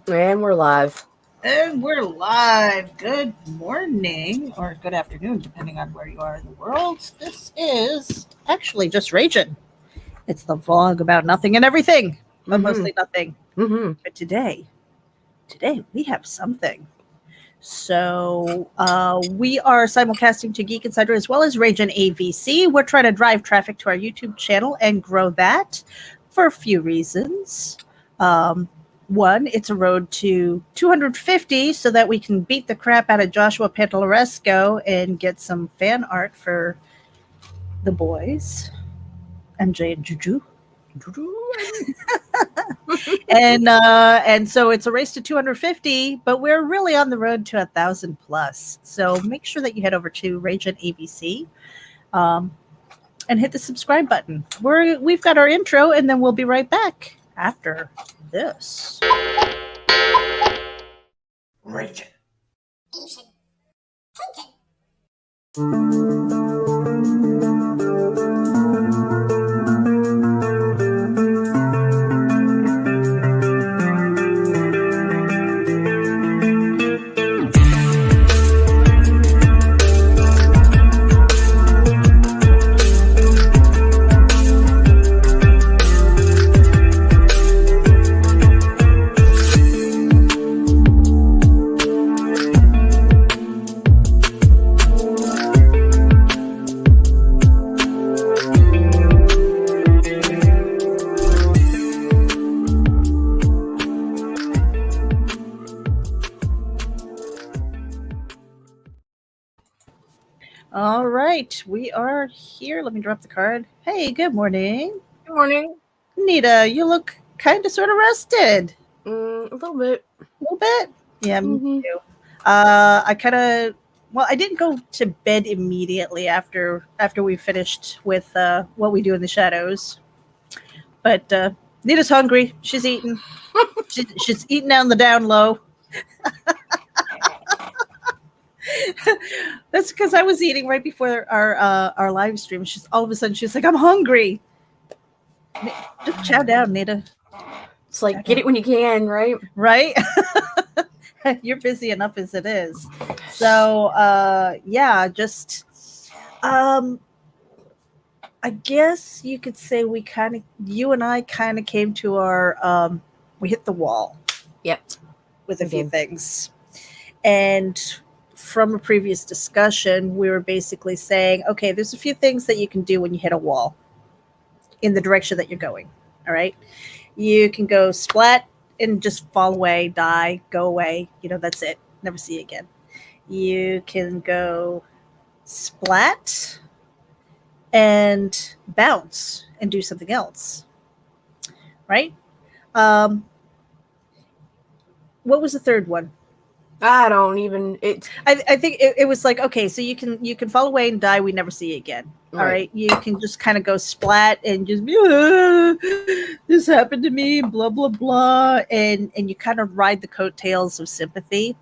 And we're live. And we're live. Good morning or good afternoon, depending on where you are in the world. This is actually just RAGIN. It's the vlog about nothing and everything, but mostly nothing. But today we have something. So we are simulcasting to Geek Insider as well as RAGIN AVC. We're trying to drive traffic to our YouTube channel and grow that for a few reasons. One, it's a road to 250 so that we can beat the crap out of Joshua Pantalaresco and get some fan art for the boys, MJ and Juju. And so it's a race to 250, but we're really on the road to 1,000 plus. So make sure that you head over to RAGIN AVC and hit the subscribe button. We've got our intro, and then we'll be right back after this. RAGIN. All right, we are here. Let me drop the card. Hey, good morning. Good morning. Nita, you look kind of sort of rested. A little bit. A little bit? Yeah, me too. I didn't go to bed immediately after we finished with what we do in the shadows. But Nita's hungry. She's eating. She's eating on the down low. That's because I was eating right before our live stream. She's all of a sudden she's like, I'm hungry. Just chow down, Nita. It's like get it when you can, right? Right? You're busy enough as it is. So I guess you could say you and I kind of came to our we hit the wall. Yep. With a few things. And from a previous discussion, we were basically saying, okay, there's a few things that you can do when you hit a wall in the direction that you're going. All right. You can go splat and just fall away, die, go away. That's it. Never see you again. You can go splat and bounce and do something else. Right? What was the third one? I don't even. I think it was like, okay, so you can fall away and die. We never see you again. All right. You can just kind of go splat and just be, this happened to me, blah blah blah, and you kind of ride the coattails of sympathy.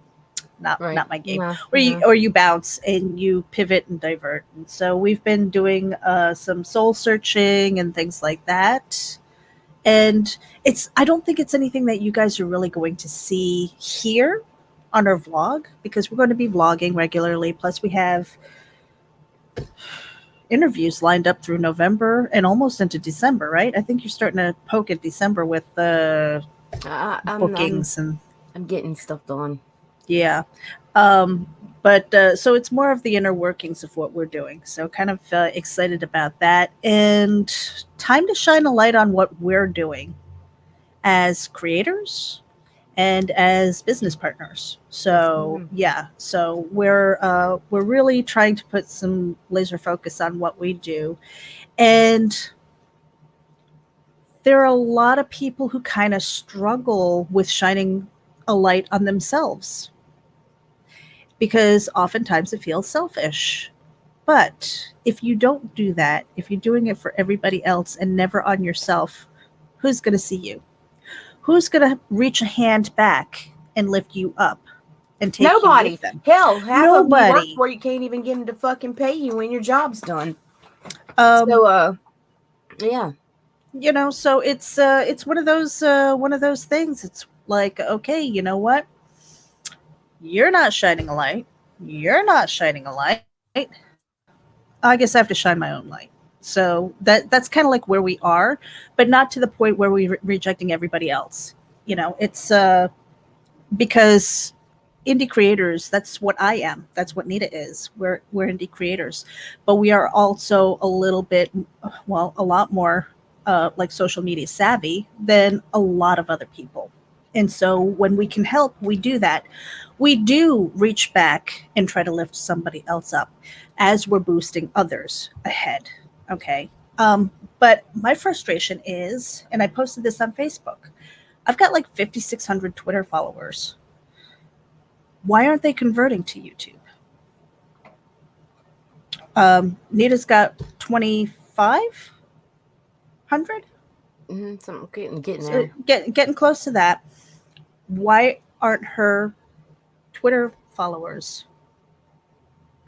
Not my game. Or you bounce and you pivot and divert. And so we've been doing some soul searching and things like that. And I don't think it's anything that you guys are really going to see here on our vlog, because we're going to be vlogging regularly. Plus we have interviews lined up through November and almost into December, right? I think you're starting to poke at December with the bookings. I'm getting stuff done. Yeah. But so it's more of the inner workings of what we're doing. So kind of excited about that, and time to shine a light on what we're doing as creators and as business partners. So so we're really trying to put some laser focus on what we do. And there are a lot of people who kind of struggle with shining a light on themselves, because oftentimes it feels selfish. But if you don't do that, if you're doing it for everybody else and never on yourself, who's going to see you? Who's going to reach a hand back and lift you up and take Nobody. You with them? Hell, half of them work Nobody. where you can't even get them to fucking pay you when your job's done. Yeah. So it's one of those things. It's Like, okay, you know what? You're not shining a light. You're not shining a light. I guess I have to shine my own light. So that's kind of like where we are, but not to the point where we're rejecting everybody else. It's because indie creators, that's what I am. That's what Nita is. We're indie creators, but we are also a little bit, well, a lot more like social media savvy than a lot of other people. And so when we can help, we do that. We do reach back and try to lift somebody else up as we're boosting others ahead. Okay. But my frustration is, and I posted this on Facebook, I've got like 5,600 Twitter followers. Why aren't they converting to YouTube? Nita's got 2,500. Something getting there. So getting close to that. Why aren't her Twitter followers?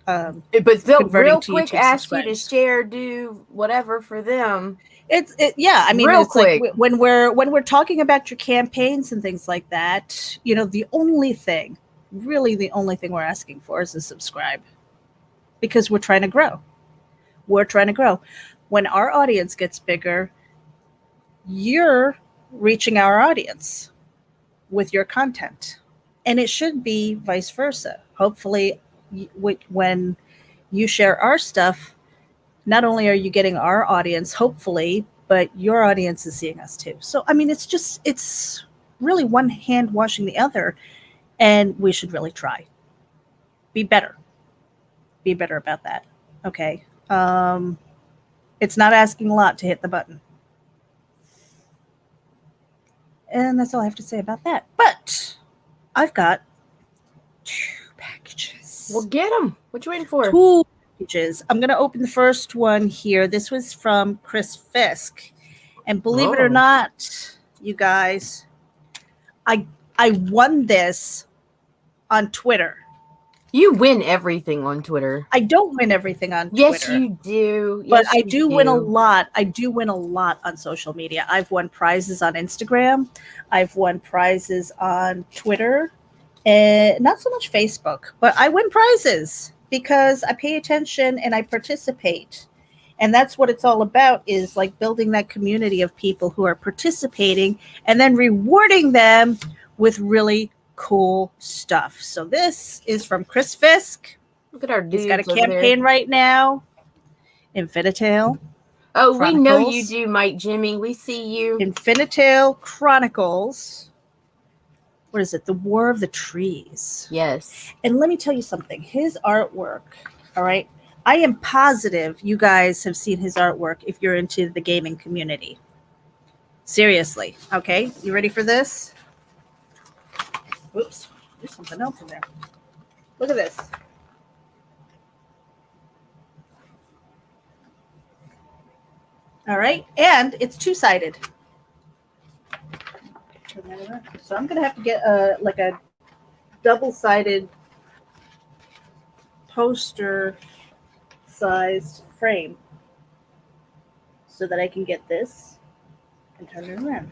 But they'll converting real to quick YouTube ask you to subscribers. share, do whatever for them. Yeah. I mean, Real it's quick. like when we're talking about your campaigns and things like that. The only thing we're asking for is to subscribe, because we're trying to grow. When our audience gets bigger, you're reaching our audience with your content, and it should be vice versa. Hopefully, when you share our stuff, not only are you getting our audience, hopefully, but your audience is seeing us too. So, I mean, it's really one hand washing the other, and we should really try. Be better about that. Okay. It's not asking a lot to hit the button. And that's all I have to say about that. But I've got 2 packages. Well, get them. What you waiting for? 2 packages. I'm going to open the first one here. This was from Chris Fisk. And believe it or not, you guys, I won this on Twitter. You win everything on Twitter. I don't win everything on Twitter. Yes, you do. But I do win a lot. I do win a lot on social media. I've won prizes on Instagram. I've won prizes on Twitter. And not so much Facebook. But I win prizes because I pay attention and I participate. And that's what it's all about, is like building that community of people who are participating and then rewarding them with really cool stuff. So this is from Chris Fisk. Look at our dudes. He's got a campaign right now. INFINITALE. Oh, Chronicles. We know you do, Mike Jimmy. We see you. INFINITALE Chronicles. What is it? The War of the Trees. Yes. And let me tell you something. His artwork, all right? I am positive you guys have seen his artwork if you're into the gaming community. Seriously. Okay? You ready for this? Whoops. There's something else in there. Look at this. All right. And it's 2-sided. So I'm going to have to get a double-sided poster-sized frame so that I can get this and turn it around.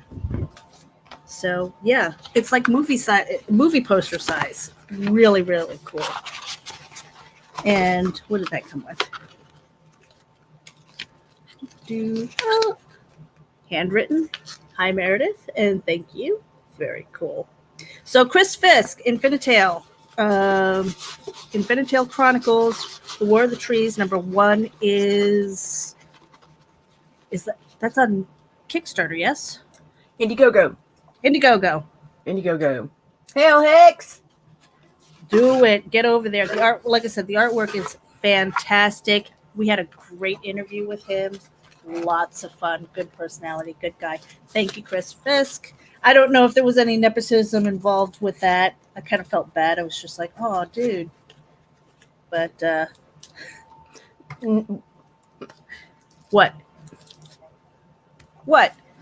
So yeah, it's like movie poster size. Really, really cool. And what did that come with? Handwritten. Hi, Meredith, and thank you. Very cool. So Chris Fisk, INFINITALE. INFINITALE Chronicles, The War of the Trees. Number 1 is that's on Kickstarter, yes? Indiegogo. Hail Hicks. Do it. Get over there. The art, like I said, the artwork is fantastic. We had a great interview with him. Lots of fun. Good personality. Good guy. Thank you, Chris Fisk. I don't know if there was any nepotism involved with that. I kind of felt bad. I was just like, oh, dude. But what?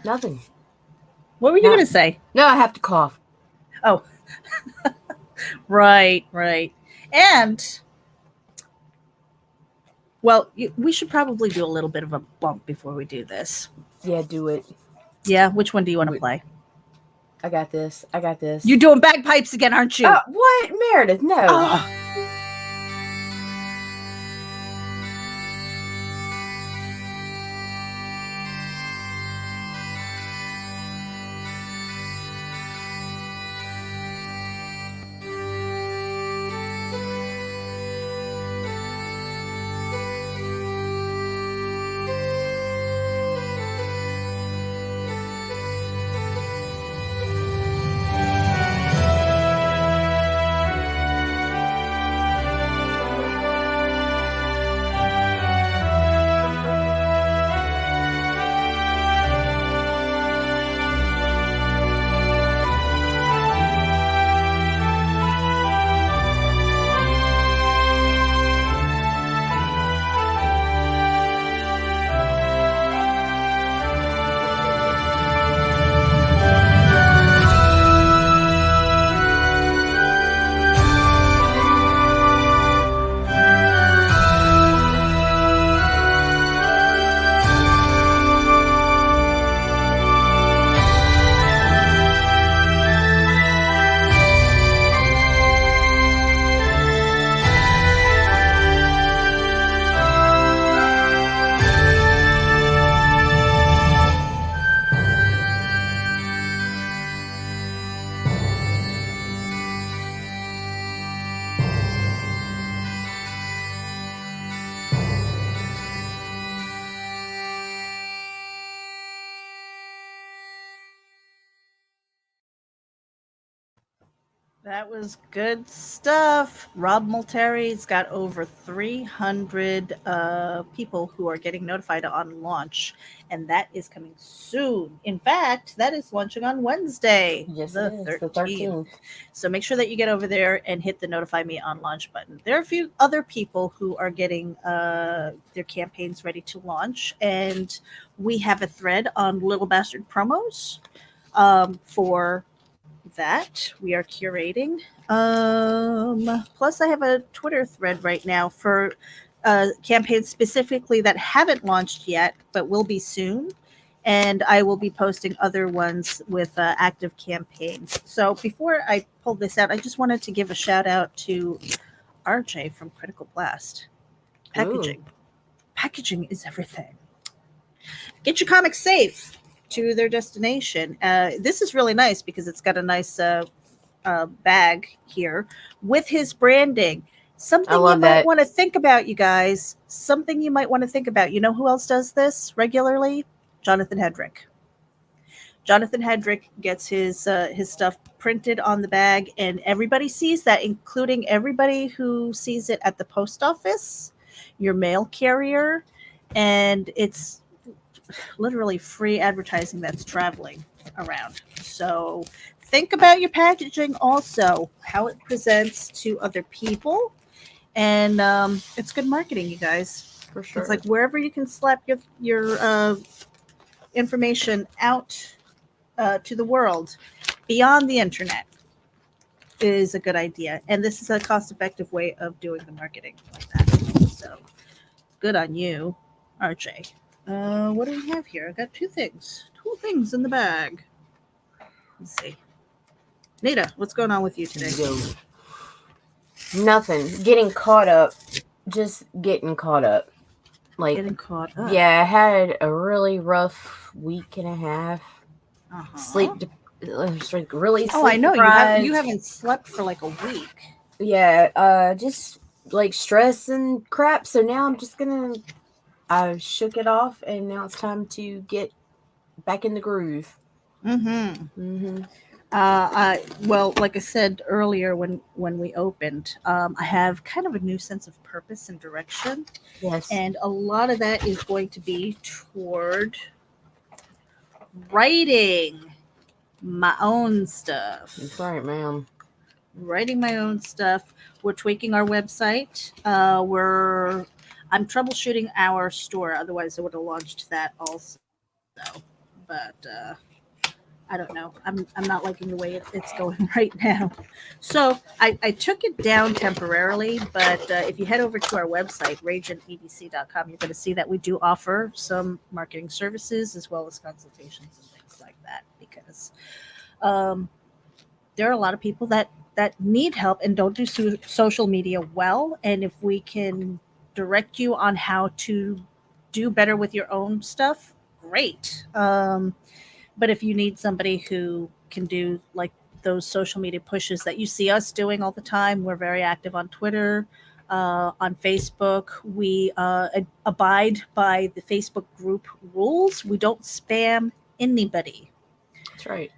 Nothing. What were you going to say? No, I have to cough. Oh, right. And, well, we should probably do a little bit of a bump before we do this. Yeah, do it. Yeah, which one do you want to play? I got this. I got this. You're doing bagpipes again, aren't you? Oh, what? Meredith, no. Oh. That was good stuff. Rob Multeri's got over 300 people who are getting notified on launch, and that is coming soon. In fact, that is launching on Wednesday, Yes, the it is. 13th. The 13th. So make sure that you get over there and hit the notify me on launch button. There are a few other people who are getting their campaigns ready to launch, and we have a thread on Little Bastard promos for that we are curating. Plus, I have a Twitter thread right now for campaigns specifically that haven't launched yet, but will be soon. And I will be posting other ones with active campaigns. So before I pull this out, I just wanted to give a shout out to RJ from Critical Blast. Packaging. Ooh. Packaging is everything. Get your comics safe to their destination. This is really nice because it's got a nice bag here with his branding. Something you might want to think about, you guys. Something you might want to think about. You know who else does this regularly? Jonathan Hedrick. Jonathan Hedrick gets his stuff printed on the bag, and everybody sees that, including everybody who sees it at the post office, your mail carrier, and it's literally free advertising that's traveling around. So think about your packaging also, how it presents to other people, and it's good marketing, you guys. For sure. It's like wherever you can slap your information out to the world beyond the internet is a good idea, and this is a cost-effective way of doing the marketing like that. So good on you, RJ. What do we have here? I got two things in the bag. Let's see. Nita, what's going on with you today? Nothing. Getting caught up. Just getting caught up. Like, getting caught up. Yeah, I had a really rough week and a half. Uh-huh. Really sleep Oh, I know. deprived. You haven't slept for like a week. Yeah, just like stress and crap. So now I'm just I shook it off, and now it's time to get back in the groove. Well, like I said earlier when we opened, I have kind of a new sense of purpose and direction. Yes. And a lot of that is going to be toward writing my own stuff. That's right, ma'am. Writing my own stuff. We're tweaking our website. I'm troubleshooting our store. Otherwise, I would have launched that also. But I don't know. I'm not liking the way it's going right now. So I took it down temporarily. But if you head over to our website, raginedc.com, you're going to see that we do offer some marketing services as well as consultations and things like that. Because There are a lot of people that need help and don't do social media well, and if we can direct you on how to do better with your own stuff, great. But if you need somebody who can do like those social media pushes that you see us doing all the time, we're very active on Twitter, on Facebook. We abide by the Facebook group rules. We don't spam anybody. That's right.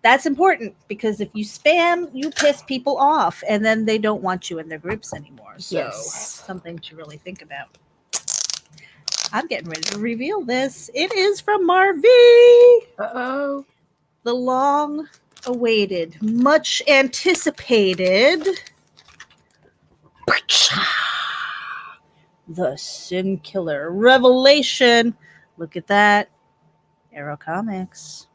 That's important, because if you spam, you piss people off, and then they don't want you in their groups anymore. So Yes. something to really think about. I'm getting ready to reveal this. It is from MarV. Uh-oh. The long-awaited, much anticipated The Sin Killer Revelation. Look at that. Arrow Comics.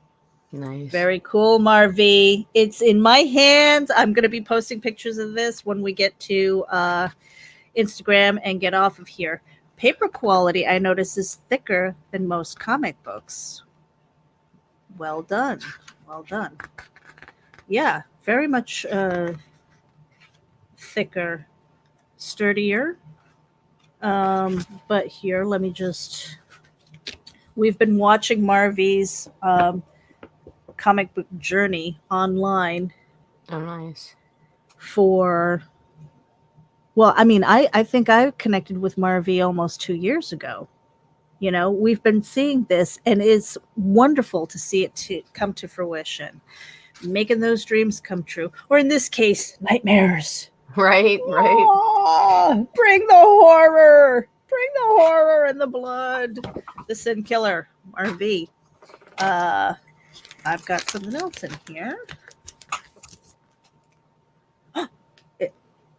Nice. Very cool, MarV. It's in my hands. I'm going to be posting pictures of this when we get to Instagram and get off of here. Paper quality, I notice, is thicker than most comic books. Well done. Well done. Yeah, very much thicker, sturdier. But here, let me just... We've been watching MarV's comic book journey online. Oh, nice. For... Well, I mean, I think I connected with MarV almost 2 years ago. You know, we've been seeing this, and it's wonderful to see it come to fruition. Making those dreams come true. Or in this case, nightmares. Right. Oh, bring the horror. Bring the horror and the blood. The Sin Killer, MarV. I've got something else in here.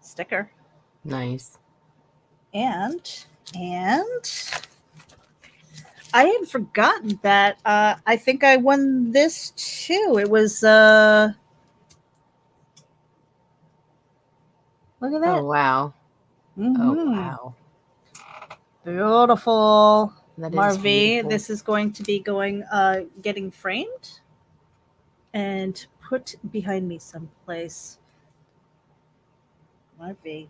Sticker. Nice. And I had forgotten that I think I won this too. It was look at that. Oh, wow. Mm-hmm. Oh, wow. Beautiful. That is MarV, beautiful. this is going to be getting framed and put behind me someplace. MarV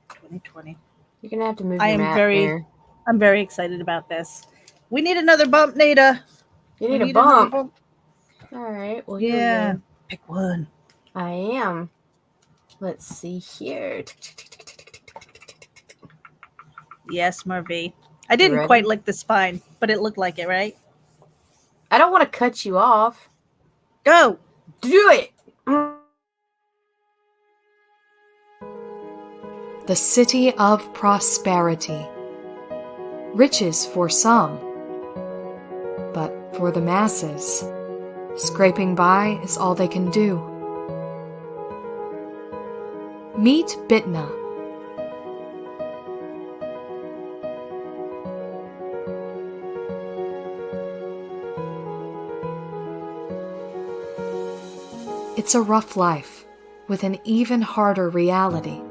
2020. You're gonna have to move your map there. I'm very excited about this. We need another bump, Nada. You need a another bump. All right. Well, here yeah. we go. Pick one. I am. Let's see here. Yes, MarV. I didn't quite lick the spine, but it looked like it, right? I don't want to cut you off. Go. Do it. The city of prosperity. Riches for some, but for the masses, scraping by is all they can do. Meet Bitna. It's a rough life with an even harder reality.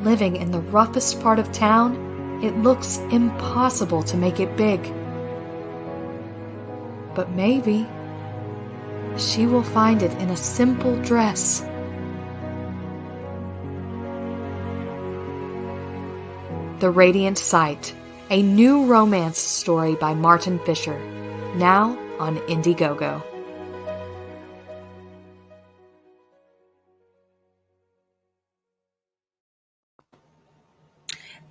Living in the roughest part of town, it looks impossible to make it big. But maybe she will find it in a simple dress. The Radiant Sight, a new romance story by Martin Fisher, now on Indiegogo.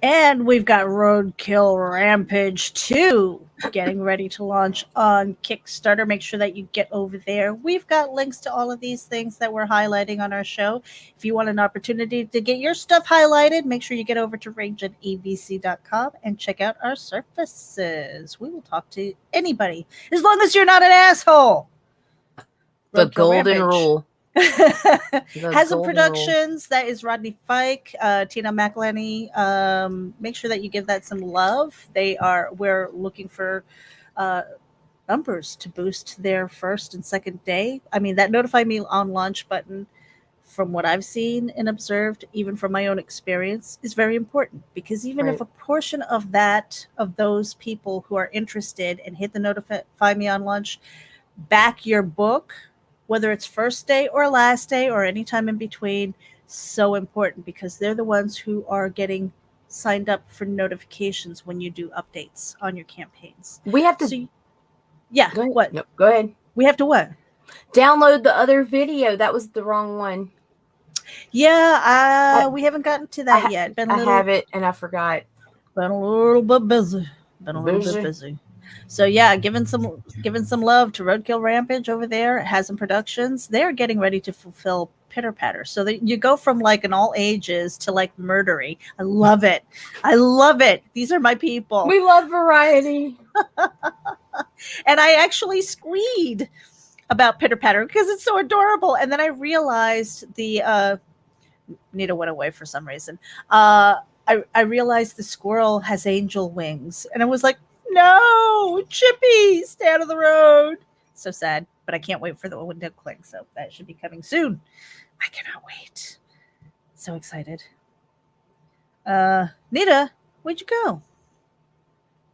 And we've got Roadkill Rampage 2 getting ready to launch on Kickstarter. Make sure that you get over there. We've got links to all of these things that we're highlighting on our show. If you want an opportunity to get your stuff highlighted, make sure you get over to RAGINEVC.com and check out our services. We will talk to anybody, as long as you're not an asshole. The golden rule. HAZZUM Productions, that is Rodney Fike, Tina McElhenney. Make sure that you give that some love. We're looking for numbers to boost their first and second day. I mean, that notify me on launch button from what I've seen and observed, even from my own experience, is very important, because even if Right. a portion of those people who are interested and hit the notify me on launch back your book, whether it's first day or last day or any time in between, so important, because they're the ones who are getting signed up for notifications when you do updates on your campaigns. We have to. So, yeah, Go ahead. what? Nope, go ahead. We have to what? Download the other video. That was the wrong one. Yeah, we haven't gotten to that yet. I have it and I forgot. Been a little bit busy. So yeah, giving some love to Roadkill Rampage over there at HAZZUM Productions. They're getting ready to fulfill Pitter Patter. So that you go from like an all ages to like murdery. I love it. I love it. These are my people. We love variety. And I actually squeed about Pitter Patter because it's so adorable. And then I realized the Nita went away for some reason. I realized the squirrel has angel wings, and I was like, no, Chippy, stay out of the road. So sad, but I can't wait for the window click. So that should be coming soon. I cannot wait. So excited. Nita, where'd you go?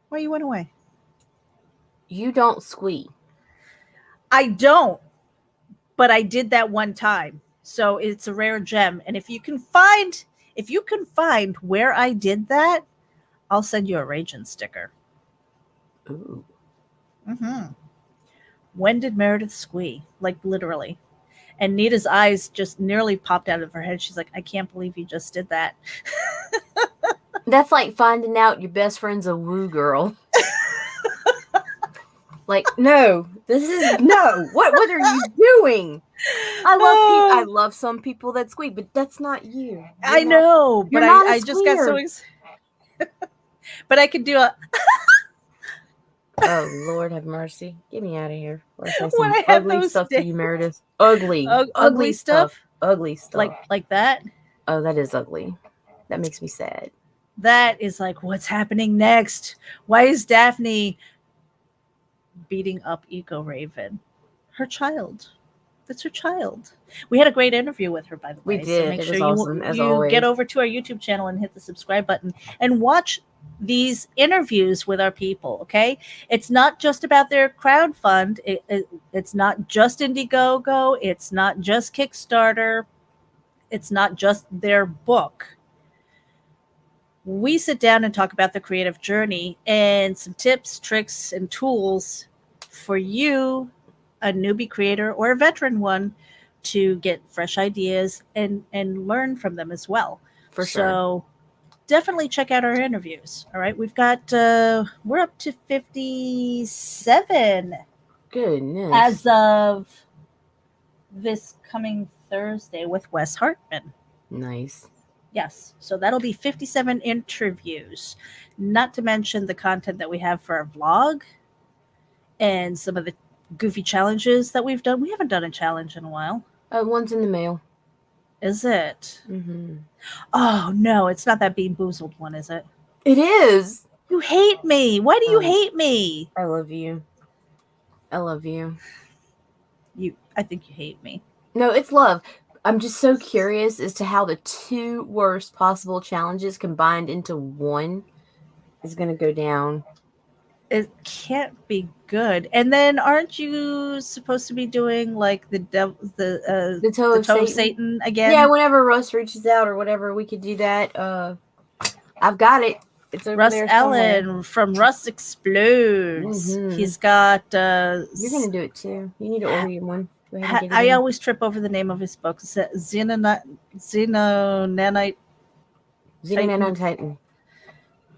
Why you went away? You don't squeak. I don't, but I did that one time. So it's a rare gem. And if you can find where I did that, I'll send you a RAGIN sticker. Ooh. Mm-hmm. When did Meredith squee? Like literally. And Nita's eyes just nearly popped out of her head. She's like, I can't believe you just did that. That's like finding out your best friend's a woo girl. Like, no, this is no. What are you doing? I love some people that squeak, but that's not you. I know, but I just got so excited. But I could do a Oh, Lord have mercy. Get me out of here. Let's say When some I have ugly those stuff to days. you, Meredith. Ugly. Ugly stuff? Ugly stuff. like that. Oh, that is ugly. That makes me sad. That is like, what's happening next? Why is Daphne beating up Eco Raven? Her child. That's her child. We had a great interview with her, by the way. We did. So make It sure was awesome, as you always. get over to our YouTube channel and hit the subscribe button and watch these interviews with our people, okay? It's not just about their crowdfund. It's not just Indiegogo. It's not just Kickstarter. It's not just their book. We sit down and talk about the creative journey and some tips, tricks, and tools for you, a newbie creator or a veteran one, to get fresh ideas and learn from them as well. For sure. So definitely check out our interviews. All right. We've got, we're up to 57 Goodness. as of this coming Thursday with Wes Hartman. Nice. Yes. So that'll be 57 interviews, not to mention the content that we have for our vlog and some of the goofy challenges that we've done. We haven't done a challenge in a while. One's in the mail. Is it? Mm-hmm. Oh, no, it's not that Bean Boozled one, is it? It is. You hate me. Why do you hate me? I love you. I love you. I think you hate me. No, it's love. I'm just so curious as to how the two worst possible challenges combined into one is going to go down. It can't be good. And then aren't you supposed to be doing like the toe of Satan again? Yeah, whenever Russ reaches out or whatever, we could do that. I've got it. It's over Russ there Allen somewhere. from Russ Explodes. Mhm. He's got You're going to do it too. You need to order you one. Go ahead and get it I in. always trip over the name of his book. Xenonanite. Titan.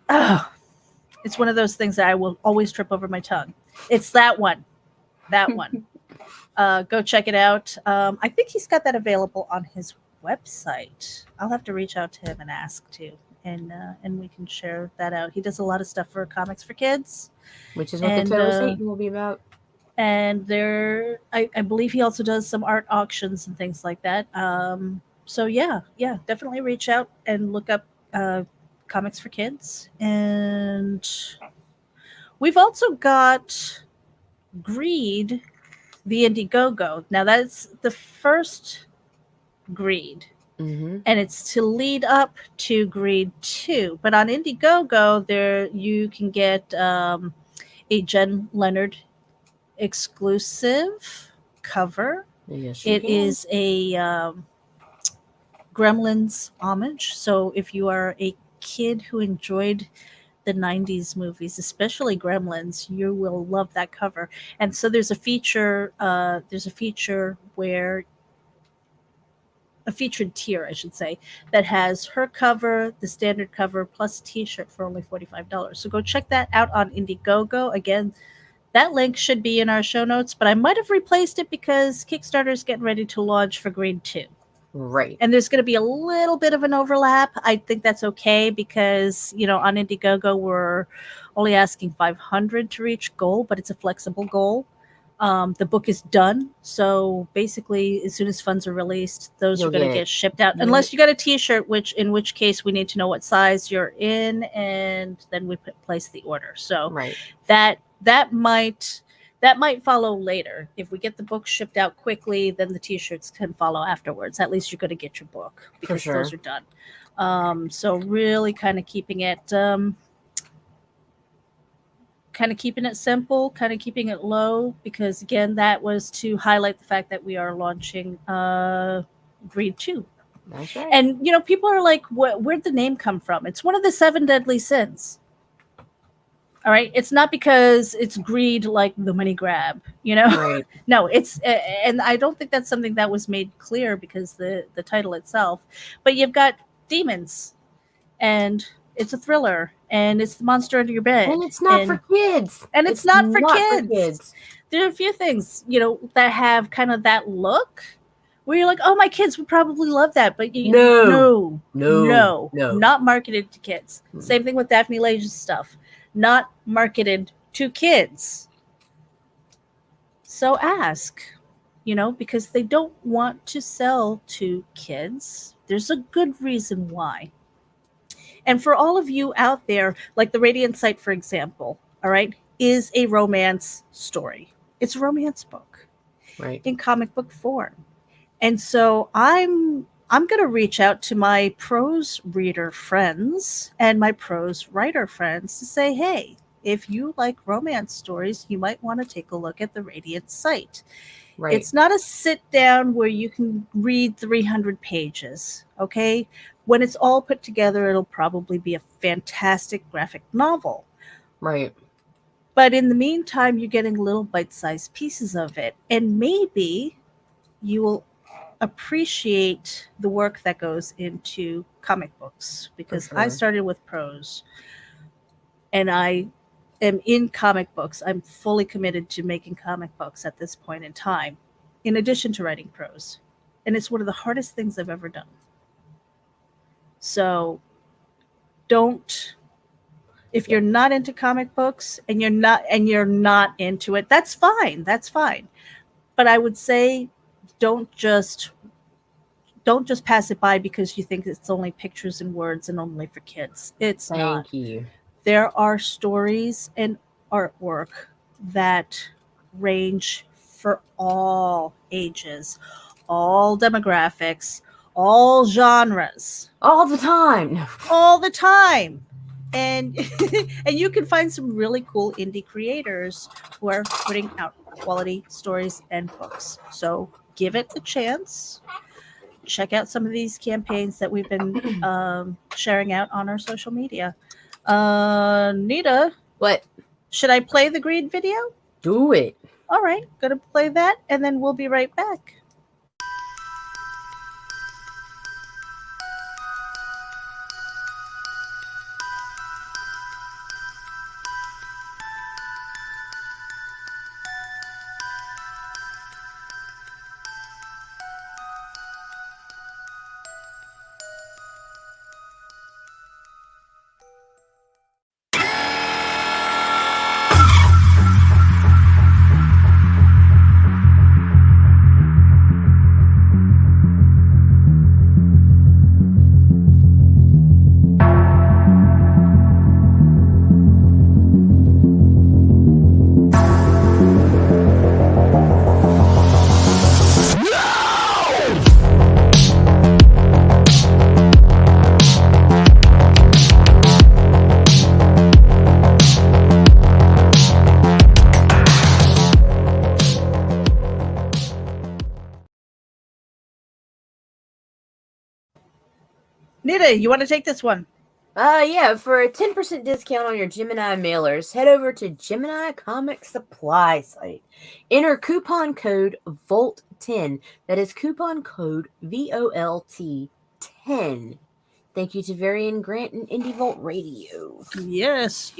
Oh, it's one of those things that I will always trip over my tongue. It's that one. That one. Go check it out. I think he's got that available on his website. I'll have to reach out to him and ask too. And we can share that out. He does a lot of stuff for Comics for Kids. Which is what the Toe of Satan will be about. And I believe he also does some art auctions and things like that. So yeah, definitely reach out and look up Comics for Kids. And we've also got Greed, the Indiegogo. Now that's the first Greed. Mm-hmm. And it's to lead up to Greed 2. But on Indiegogo, there you can get a Jen Leonard exclusive cover. Yes, you It can. is a Gremlins homage. So if you are a kid who enjoyed the 90s movies, especially Gremlins, you will love that cover. And so there's a feature where a featured tier, I should say, that has her cover, the standard cover, plus a t-shirt for only $45. So go check that out on Indiegogo. Again, that link should be in our show notes, but I might have replaced it because Kickstarter is getting ready to launch for Grade 2. Right. And there's going to be a little bit of an overlap. I think that's okay because, on Indiegogo, we're only asking 500 to reach goal, but it's a flexible goal. The book is done. So basically, as soon as funds are released, those You'll are going to get- get shipped out. Yeah. Unless you got a t-shirt, in which case we need to know what size you're in, and then we place the order. So Right. that might follow later. If we get the book shipped out quickly, then the t-shirts can follow afterwards. At least you're going to get your book because sure. those are done. So really kind of keeping it simple, kind of keeping it low, because again, that was to highlight the fact that we are launching Greed 2. That's right. And people are like, where'd the name come from? It's one of the 7 deadly sins. All right, it's not because it's greed, like the money grab, Right. No, it's and I don't think that's something that was made clear because the title itself. But you've got demons, and it's a thriller, and it's the monster under your bed, And it's not for kids. And it's not for kids. There are a few things that have kind of that look where you're like, oh, my kids would probably love that, but No, not marketed to kids. Same thing with Daphne Leja's stuff. Not marketed to kids. So ask, because they don't want to sell to kids. There's a good reason why. And for all of you out there, like the Radiant Sight, for example, all right, is a romance story. It's a romance book, right, in comic book form. And so I'm going to reach out to my prose reader friends and my prose writer friends to say, hey, if you like romance stories, you might want to take a look at the Radiant Sight. right. It's not a sit down where you can read 300 pages, okay? When it's all put together, it'll probably be a fantastic graphic novel. Right. But in the meantime, you're getting little bite-sized pieces of it. And maybe you will appreciate the work that goes into comic books, because I started with prose and I am in comic books. I'm fully committed to making comic books at this point in time, in addition to writing prose. And it's one of the hardest things I've ever done. So if you're not into comic books and you're not into it, that's fine. That's fine. But I would say don't just pass it by because you think it's only pictures and words and only for kids. It's not. Thank you. There are stories and artwork that range for all ages, all demographics, all genres. All the time. All the time. And and you can find some really cool indie creators who are putting out quality stories and books. So give it a chance. Check out some of these campaigns that we've been sharing out on our social media. Nita, What? should I play the Greed video? Do it. All right, gonna play that, and then we'll be right back. Nita, you want to take this one? Yeah, for a 10% discount on your Gemini mailers, head over to Gemini Comic Supply site. Enter coupon code VOLT10. That is coupon code VOLT 10. Thank you to Varian Grant and Indie Volt Radio. Yes,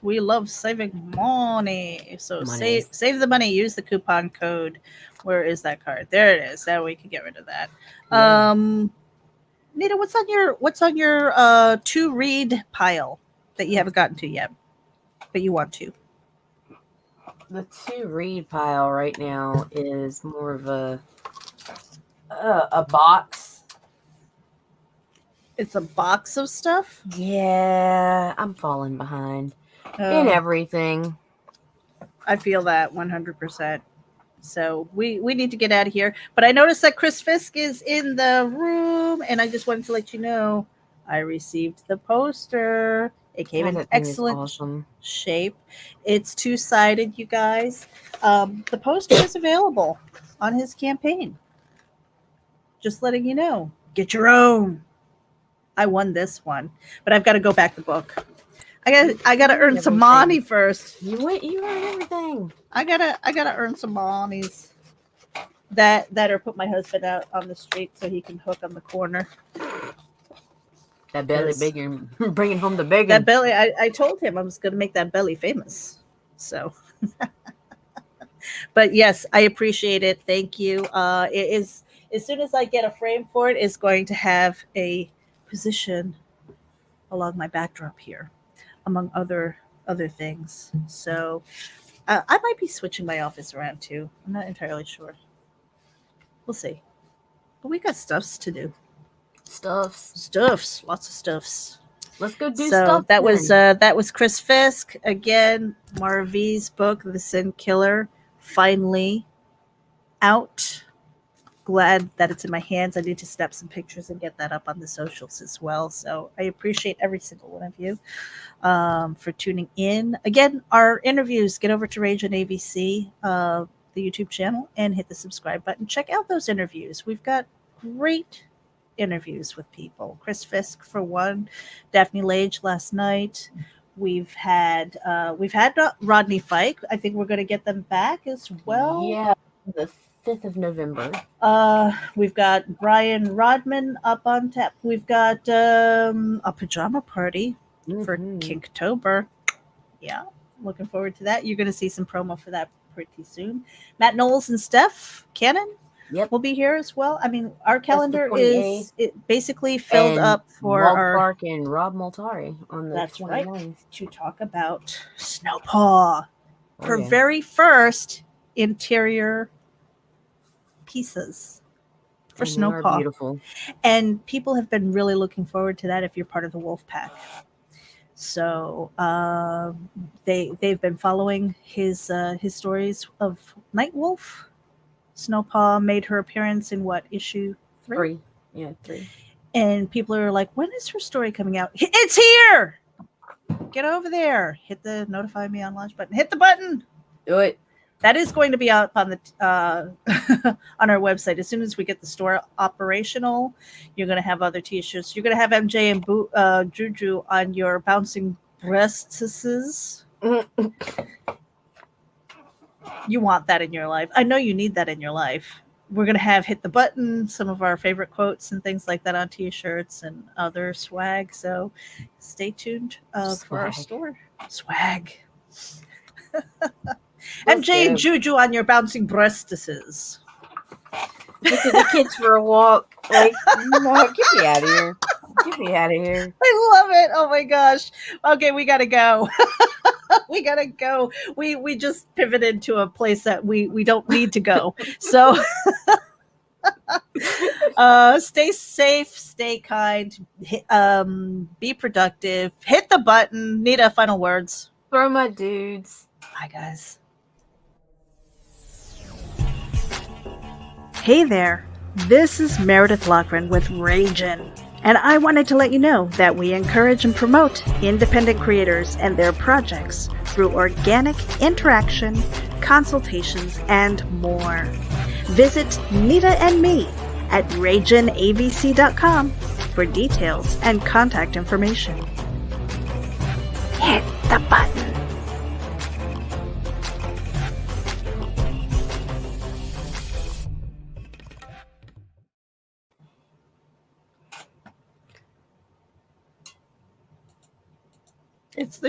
we love saving money. So Money. save the money. Use the coupon code. Where is that card? There it is. That way we can get rid of that. Yeah. Nita, what's on your to read pile that you haven't gotten to yet, but you want to? The to read pile right now is more of a box. It's a box of stuff. Yeah, I'm falling behind in everything. I feel that 100%. So we need to get out of here. But I noticed that Chris Fisk is in the room, and I just wanted to let you know I received the poster. It came in excellent shape. It's two-sided, you guys. The poster is available on his campaign. Just letting you know. Get your own. I won this one, but I've got to go back the book. I gotta earn some money first. You earn everything. I gotta earn some monies that are put my husband out on the street so he can hook on the corner. That belly bigger, bringing home the bacon. That belly, I told him I was gonna make that belly famous. So, but yes, I appreciate it. Thank you. It is, as soon as I get a frame for it, it's going to have a position along my backdrop here, among other things. So I might be switching my office around too. I'm not entirely sure. We'll see. But we got stuffs to do. Stuffs, lots of stuffs. Let's go do stuff. So that was Chris Fisk again. MarV's book, The Sin Killer, finally out. Glad that it's in my hands. I need to snap some pictures and get that up on the socials as well. So I appreciate every single one of you for tuning in. Again, our interviews, get over to RAGIN AVC, the YouTube channel, and hit the subscribe button. Check out those interviews. We've got great interviews with people. Chris Fisk for one, Daphne Lage last night. We've had Rodney Fike. I think we're going to get them back as well. Yeah, the 5th of November. We've got Brian Rodman up on tap. We've got a pajama party for Kinktober. Yeah, looking forward to that. You're going to see some promo for that pretty soon. Matt Knowles and Steph Cannon will be here as well. I mean, our calendar is basically filled up for Walt our Clark and Rob Multari on the 29th. Right, to talk about Snowpaw, her very first interior pieces for Snowpaw. Beautiful. And people have been really looking forward to that if you're part of the Wolf Pack. So they've been following his stories of Nightwolf. Snowpaw made her appearance in issue 3? Yeah, 3. And people are like, when is her story coming out? It's here! Get over there. Hit the notify me on launch button. Hit the button. Do it. That is going to be up on the on our website as soon as we get the store operational. You're going to have other T-shirts. You're going to have MJ and Juju on your bouncing breasts. You want that in your life. I know you need that in your life. We're going to have hit the button, some of our favorite quotes and things like that on T-shirts and other swag. So stay tuned for our store. Swag. MJ and Juju on your bouncing breastises. Look at the kids for a walk. Like, no, get me out of here. Get me out of here. I love it. Oh my gosh. Okay, we gotta go. We gotta go. We just pivoted to a place that we don't need to go. So stay safe, stay kind, be productive, hit the button. Nita, final words. Throw my dudes. Bye, guys. Hey there, this is Meredith Loughran with RAGIN, and I wanted to let you know that we encourage and promote independent creators and their projects through organic interaction, consultations, and more. Visit Nita and me at RAGINAVC.com for details and contact information. Hit the button. It's the